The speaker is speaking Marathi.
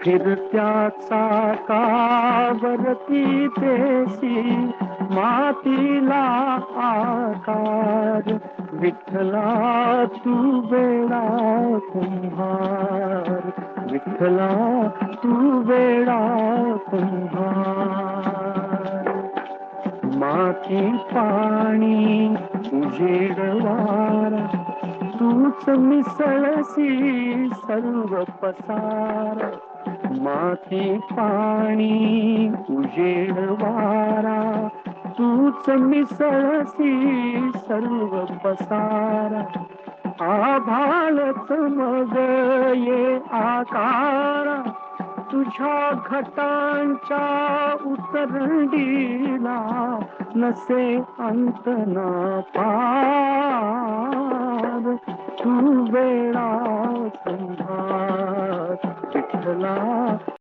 फिरत्या चाकावरती देशी मातीला आकार, विठ्ठला तू वेडा कुंभार, विठ्ठला तू वेडा कुंभार. माती पाणी उजेड वारा, तूच मिसळसी सर्व पसार. माती पाणी उजेड वारा, तूच मिसळसी सर्व पसार. आभाळच मग ये आकारा, तुझ्या घटांच्या उतरंडीला नसे अंत ना पार. तू वेळा कुंभार, विठ्ठला